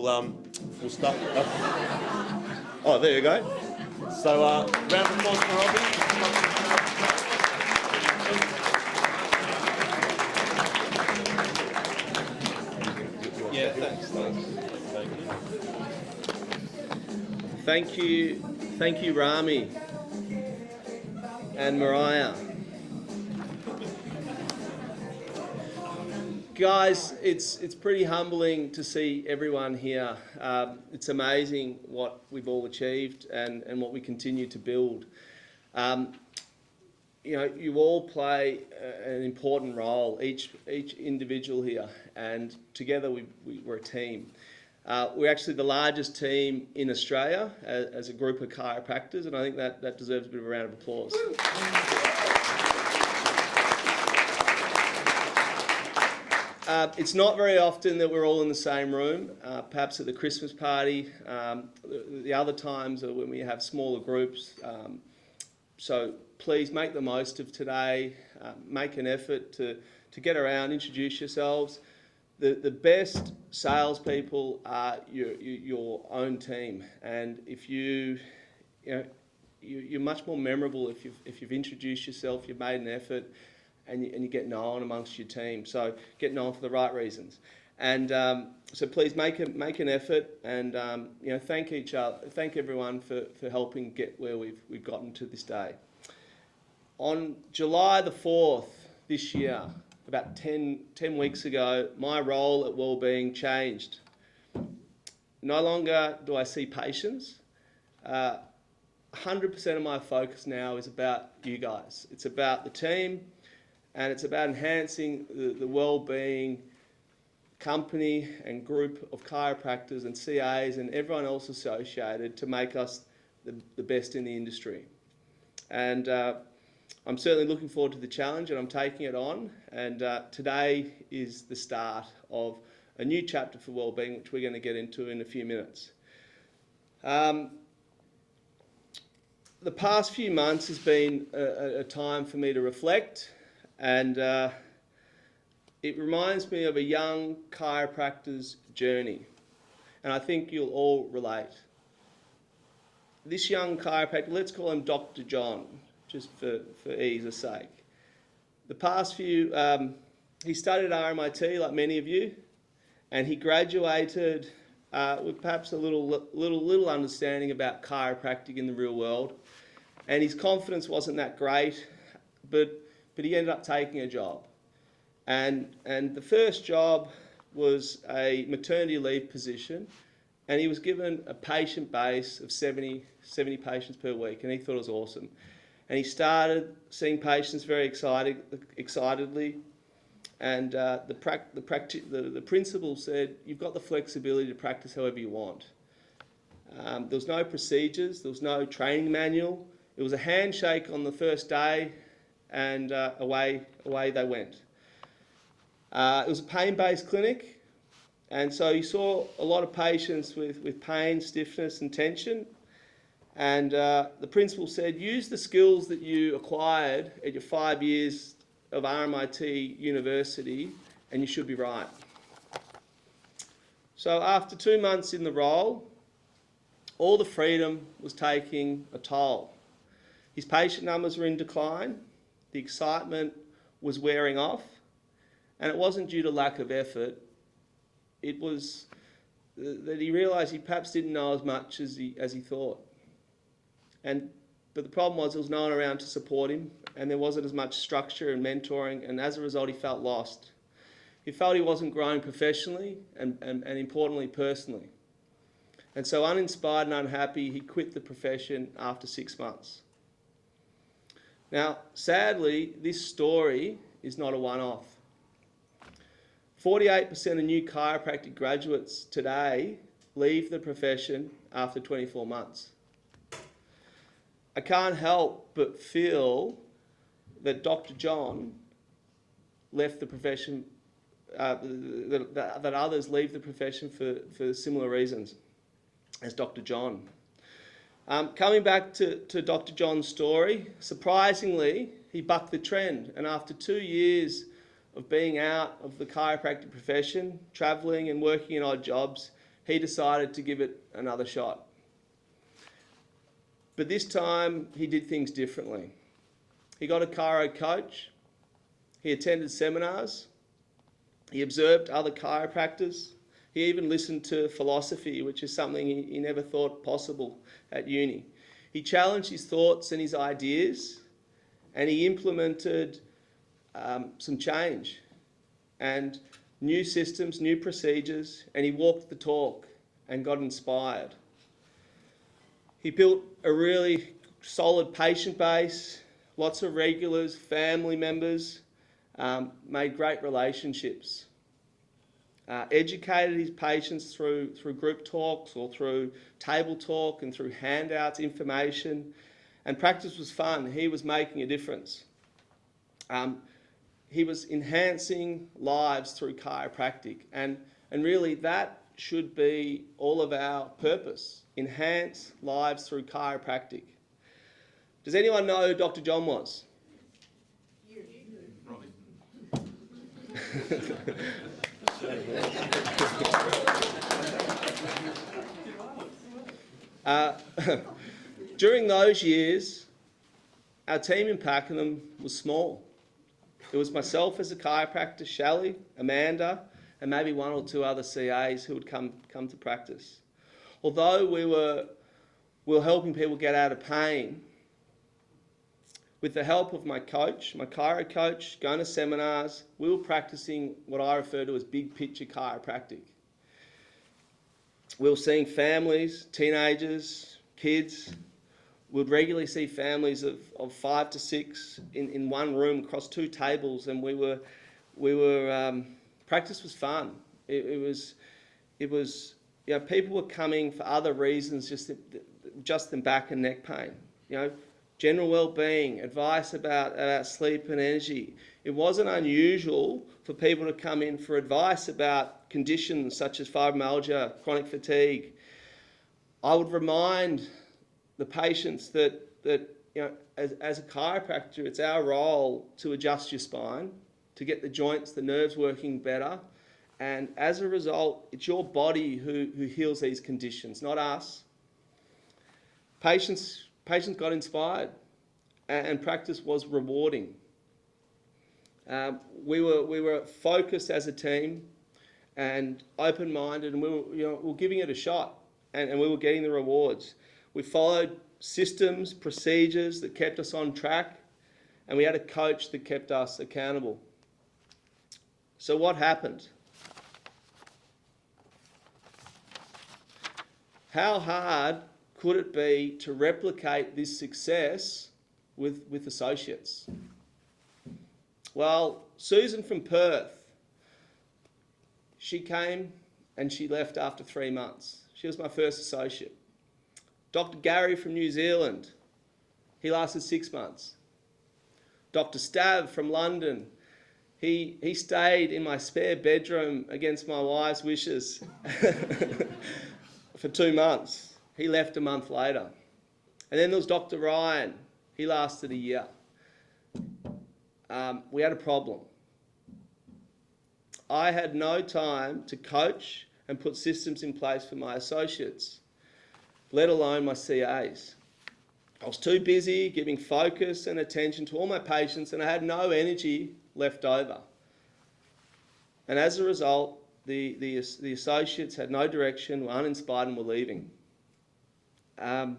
we'll start. Oh, there you go. So, round of applause for Robbie. Yeah, thanks. Thank you, Rami and Mariah. Guys, it's pretty humbling to see everyone here. It's amazing what we've all achieved and what we continue to build. You all play an important role, each individual here, and together we're a team. We're actually the largest team in Australia as a group of chiropractors, and I think that deserves a bit of a round of applause. It's not very often that we're all in the same room, perhaps at the Christmas party. The other times are when we have smaller groups. So please make the most of today. Make an effort to get around, introduce yourselves. The best salespeople are your own team, and if you're much more memorable if you've introduced yourself, you've made an effort, and you get known amongst your team. So get known for the right reasons, and so please make an effort, and thank everyone for helping get where we've gotten to this day. On July the 4th this year, about 10 weeks ago, my role at Wellbeing changed. No longer do I see patients. 100% of my focus now is about you guys. It's about the team, and it's about enhancing the Wellbeing company and group of chiropractors and CAs and everyone else associated to make us the best in the industry. And I'm certainly looking forward to the challenge, and I'm taking it on. And today is the start of a new chapter for Wellbeing, which we're going to get into in a few minutes. The past few months has been a time for me to reflect, and it reminds me of a young chiropractor's journey, and I think you'll all relate. This young chiropractor, let's call him Dr. John, just for ease sake. The past few, he studied at RMIT like many of you, and he graduated with perhaps a little understanding about chiropractic in the real world, and his confidence wasn't that great, but he ended up taking a job, and the first job was a maternity leave position, and he was given a patient base of 70 patients per week, and he thought it was awesome. And he started seeing patients very excitedly, and the principal said, "You've got the flexibility to practice however you want." There was no procedures, there was no training manual. It was a handshake on the first day, and away they went. It was a pain-based clinic, and so he saw a lot of patients with pain, stiffness, and tension. And the principal said, use the skills that you acquired at your 5 years of RMIT University, and you should be right. So after 2 months in the role, all the freedom was taking a toll. His patient numbers were in decline, the excitement was wearing off, and it wasn't due to lack of effort. It was that he realised he perhaps didn't know as much as he thought. But the problem was there was no one around to support him, and there wasn't as much structure and mentoring, and as a result he felt lost. He felt he wasn't growing professionally and importantly personally. And so uninspired and unhappy, he quit the profession after 6 months. Now, sadly, this story is not a one-off. 48% of new chiropractic graduates today leave the profession after 24 months. I can't help but feel that Dr. John left the profession, that others leave the profession for similar reasons as Dr. John. Coming back to Dr. John's story, surprisingly, he bucked the trend, and after 2 years of being out of the chiropractic profession, travelling and working in odd jobs, he decided to give it another shot. But this time he did things differently. He got a chiro coach, he attended seminars, he observed other chiropractors, he even listened to philosophy, which is something he never thought possible at uni. He challenged his thoughts and his ideas, and he implemented some change and new systems, new procedures, and he walked the talk and got inspired. He built a really solid patient base, lots of regulars, family members, made great relationships. Educated his patients through group talks or through table talk and through handouts, information, and practice was fun. He was making a difference. He was enhancing lives through chiropractic, and really that should be all of our purpose, enhance lives through chiropractic. Does anyone know who Dr. John was? During those years, our team in Pakenham was small. It was myself as a chiropractor, Shelley, Amanda, and maybe one or two other CAs who would come to practice. Although we were helping people get out of pain, with the help of my coach, my chiro coach, going to seminars, we were practicing what I refer to as big picture chiropractic. We were seeing families, teenagers, kids. We'd regularly see families of 5 to 6 in one room across 2 tables, and we were practice was fun. It was people were coming for other reasons, just than back and neck pain. General well-being, advice about sleep and energy. It wasn't unusual for people to come in for advice about conditions such as fibromyalgia, chronic fatigue. I would remind the patients that as a chiropractor, it's our role to adjust your spine, to get the joints, the nerves working better, and as a result, it's your body who heals these conditions, not us. Patients got inspired, and practice was rewarding. We were focused as a team and open-minded, and we were giving it a shot, and we were getting the rewards. We followed systems, procedures that kept us on track, and we had a coach that kept us accountable. So what happened? How hard could it be to replicate this success with associates? Well, Susan from Perth, she came and she left after 3 months. She was my first associate. Dr. Gary from New Zealand, he lasted 6 months. Dr. Stav from London, he stayed in my spare bedroom against my wife's wishes for 2 months. He left a month later. And then there was Dr. Ryan. He lasted a year. We had a problem. I had no time to coach and put systems in place for my associates, let alone my CAs. I was too busy giving focus and attention to all my patients, and I had no energy left over. And as a result, the associates had no direction, were uninspired, and were leaving. I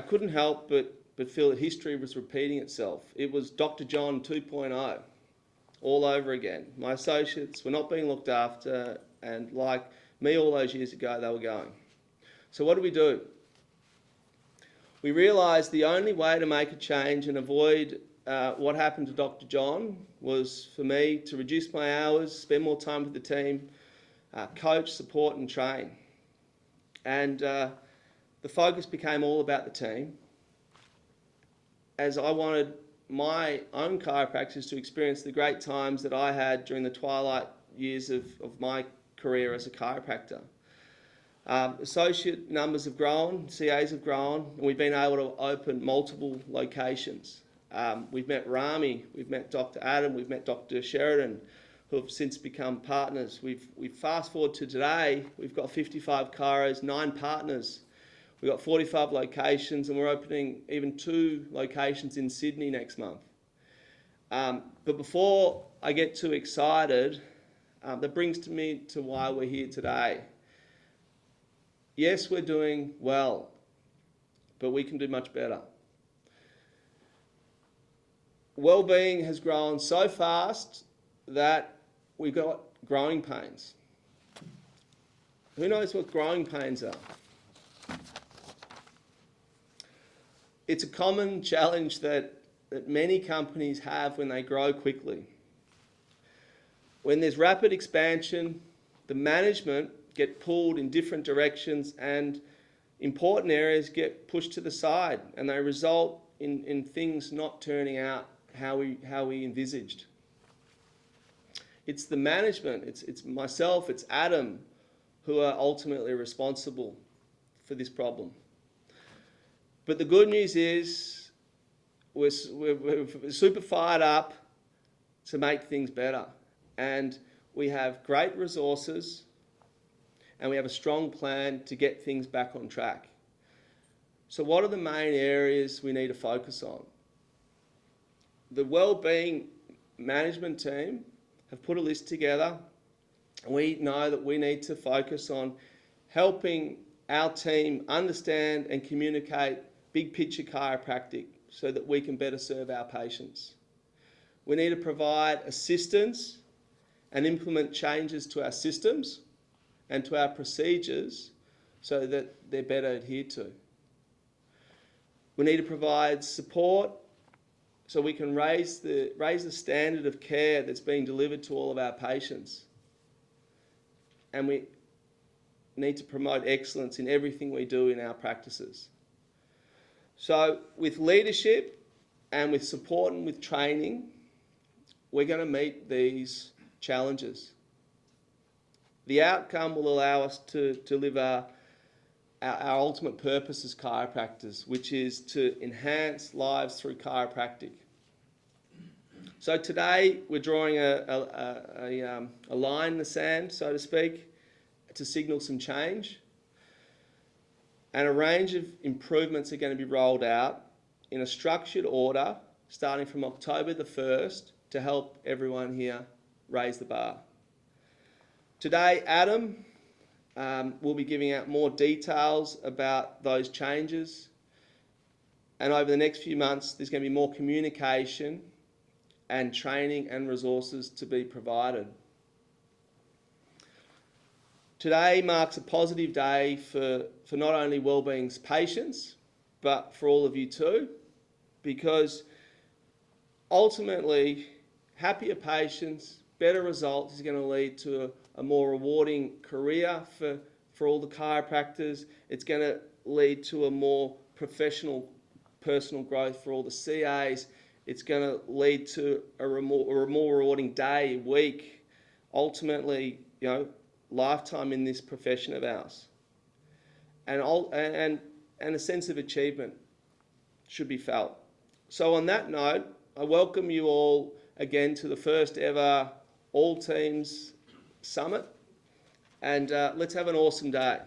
couldn't help but feel that history was repeating itself. It was Dr. John 2.0 all over again. My associates were not being looked after, and like me all those years ago, they were going. So what do? We realised the only way to make a change and avoid what happened to Dr. John was for me to reduce my hours, spend more time with the team, coach, support and train. And the focus became all about the team, as I wanted my own chiropractors to experience the great times that I had during the twilight years of my career as a chiropractor. Associate numbers have grown, CAs have grown, and we've been able to open multiple locations. We've met Rami, we've met Dr. Adam, we've met Dr. Sheridan who have since become partners. We've fast forward to today, we've got 55 chiros, 9 partners. We've got 45 locations, and we're opening even 2 locations in Sydney next month. But before I get too excited, that brings me to why we're here today. Yes, we're doing well, but we can do much better. Wellbeing has grown so fast that we've got growing pains. Who knows what growing pains are? It's a common challenge that many companies have when they grow quickly. When there's rapid expansion, the management get pulled in different directions and important areas get pushed to the side, and they result in things not turning out how we envisaged. It's the management, it's myself, it's Adam, who are ultimately responsible for this problem. But the good news is we're super fired up to make things better. And we have great resources and we have a strong plan to get things back on track. So what are the main areas we need to focus on? The wellbeing management team have put a list together. We know that we need to focus on helping our team understand and communicate big picture chiropractic so that we can better serve our patients. We need to provide assistance and implement changes to our systems and to our procedures so that they're better adhered to. We need to provide support so we can raise the standard of care that's being delivered to all of our patients. And we need to promote excellence in everything we do in our practices. So with leadership and with support and with training, we're going to meet these challenges. The outcome will allow us to deliver our ultimate purpose as chiropractors, which is to enhance lives through chiropractic. So today we're drawing a line in the sand, so to speak, to signal some change. And a range of improvements are going to be rolled out in a structured order starting from October the 1st to help everyone here raise the bar. Today, Adam will be giving out more details about those changes. And over the next few months, there's going to be more communication and training and resources to be provided. Today marks a positive day for not only Wellbeing's patients, but for all of you too, because ultimately, happier patients, better results is going to lead to a more rewarding career for all the chiropractors. It's going to lead to a more professional personal growth for all the CAs. It's going to lead to a more rewarding day, week, ultimately, lifetime in this profession of ours. And a sense of achievement should be felt. So on that note, I welcome you all again to the first ever All Teams Summit, and let's have an awesome day.